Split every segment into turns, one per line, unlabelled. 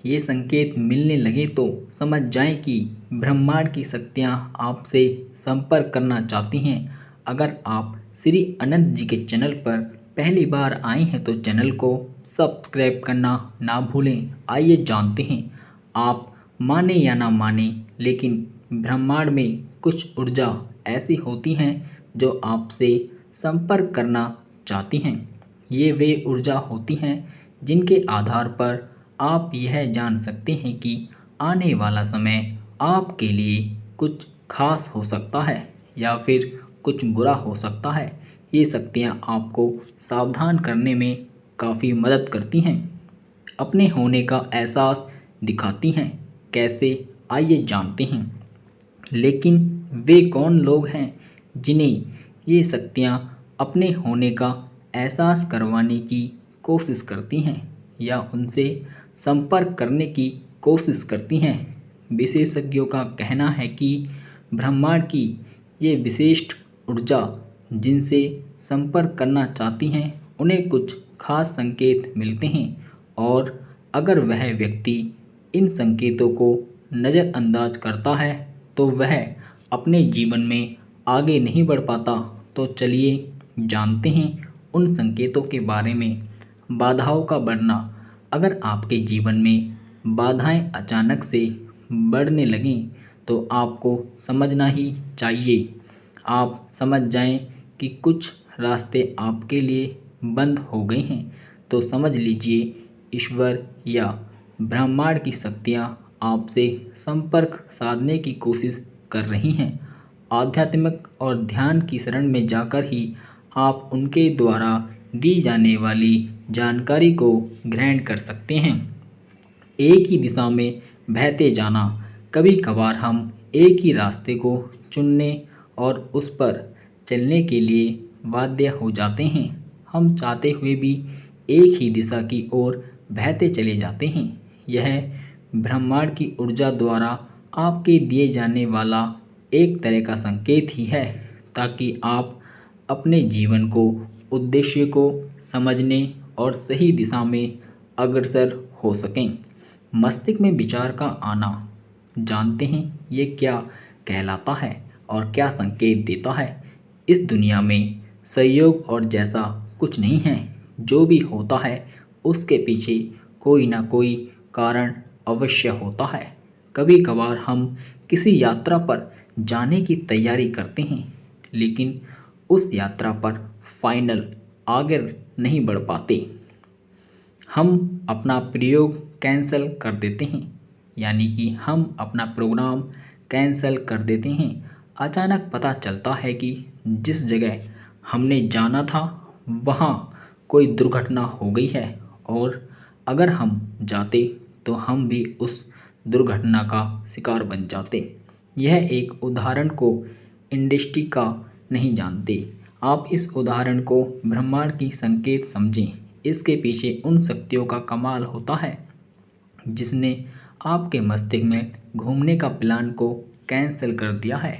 ये संकेत मिलने लगे तो समझ जाएं कि ब्रह्मांड की शक्तियाँ आपसे संपर्क करना चाहती हैं। अगर आप श्री अनंत जी के चैनल पर पहली बार आए हैं तो चैनल को सब्सक्राइब करना ना भूलें। आइए जानते हैं, आप माने या ना माने, लेकिन ब्रह्मांड में कुछ ऊर्जा ऐसी होती हैं जो आपसे संपर्क करना चाहती हैं। ये वे ऊर्जा होती हैं जिनके आधार पर आप यह जान सकते हैं कि आने वाला समय आपके लिए कुछ खास हो सकता है या फिर कुछ बुरा हो सकता है। ये शक्तियाँ आपको सावधान करने में काफ़ी मदद करती हैं, अपने होने का एहसास दिखाती हैं। कैसे, आइए जानते हैं। लेकिन वे कौन लोग हैं जिन्हें ये शक्तियाँ अपने होने का एहसास करवाने की कोशिश करती हैं या उनसे संपर्क करने की कोशिश करती हैं? विशेषज्ञों का कहना है कि ब्रह्मांड की ये विशिष्ट ऊर्जा जिनसे संपर्क करना चाहती हैं उन्हें कुछ खास संकेत मिलते हैं, और अगर वह व्यक्ति इन संकेतों को नज़रअंदाज करता है तो वह अपने जीवन में आगे नहीं बढ़ पाता। तो चलिए जानते हैं उन संकेतों के बारे में। बाधाओं का बढ़ना। अगर आपके जीवन में बाधाएं अचानक से बढ़ने लगें तो आपको समझना ही चाहिए। आप समझ जाएं कि कुछ रास्ते आपके लिए बंद हो गए हैं तो समझ लीजिए ईश्वर या ब्रह्मांड की शक्तियाँ आपसे संपर्क साधने की कोशिश कर रही हैं। आध्यात्मिक और ध्यान की शरण में जाकर ही आप उनके द्वारा दी जाने वाली जानकारी को ग्रहण कर सकते हैं। एक ही दिशा में बहते जाना। कभी कभार हम एक ही रास्ते को चुनने और उस पर चलने के लिए बाध्य हो जाते हैं। हम चाहते हुए भी एक ही दिशा की ओर बहते चले जाते हैं। यह ब्रह्मांड की ऊर्जा द्वारा आपके दिए जाने वाला एक तरह का संकेत ही है, ताकि आप अपने जीवन को, उद्देश्य को समझने और सही दिशा में अग्रसर हो सकें। मस्तिष्क में विचार का आना। जानते हैं ये क्या कहलाता है और क्या संकेत देता है? इस दुनिया में संयोग और जैसा कुछ नहीं है। जो भी होता है उसके पीछे कोई ना कोई कारण अवश्य होता है। कभी कभार हम किसी यात्रा पर जाने की तैयारी करते हैं, लेकिन उस यात्रा पर फाइनल आगे नहीं बढ़ पाते। हम अपना प्रयोग कैंसिल कर देते हैं, यानी कि हम अपना प्रोग्राम कैंसिल कर देते हैं। अचानक पता चलता है कि जिस जगह हमने जाना था वहाँ कोई दुर्घटना हो गई है, और अगर हम जाते तो हम भी उस दुर्घटना का शिकार बन जाते। यह एक उदाहरण को इंडस्ट्री का नहीं जानते। आप इस उदाहरण को ब्रह्मांड की संकेत समझें। इसके पीछे उन शक्तियों का कमाल होता है जिसने आपके मस्तिष्क में घूमने का प्लान को कैंसिल कर दिया है।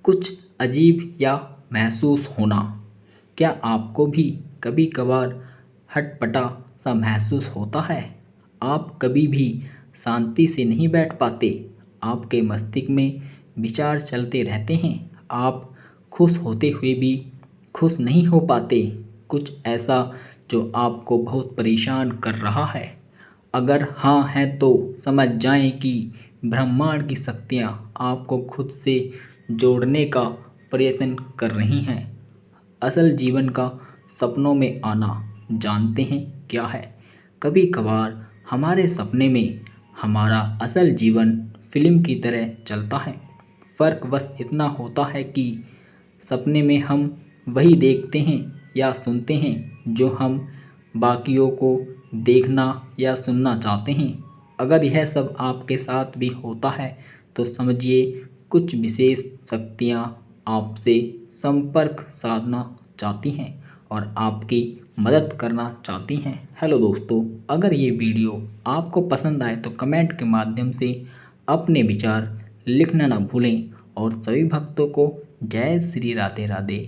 कुछ अजीब या महसूस होना। क्या आपको भी कभी कभार हटपटा सा महसूस होता है? आप कभी भी शांति से नहीं बैठ पाते। आपके मस्तिष्क में विचार चलते रहते हैं। आप खुश होते हुए भी खुश नहीं हो पाते। कुछ ऐसा जो आपको बहुत परेशान कर रहा है? अगर हाँ है तो समझ जाएं कि ब्रह्मांड की शक्तियाँ आपको खुद से जोड़ने का प्रयत्न कर रही हैं। असल जीवन का सपनों में आना। जानते हैं क्या है? कभी कभार हमारे सपने में हमारा असल जीवन फिल्म की तरह चलता है। फ़र्क बस इतना होता है कि सपने में हम वही देखते हैं या सुनते हैं जो हम बाकियों को देखना या सुनना चाहते हैं। अगर यह सब आपके साथ भी होता है तो समझिए कुछ विशेष शक्तियाँ आपसे संपर्क साधना चाहती हैं और आपकी मदद करना चाहती हैं। हेलो दोस्तों, अगर ये वीडियो आपको पसंद आए तो कमेंट के माध्यम से अपने विचार लिखना ना भूलें, और सभी भक्तों को जय श्री राधे राधे।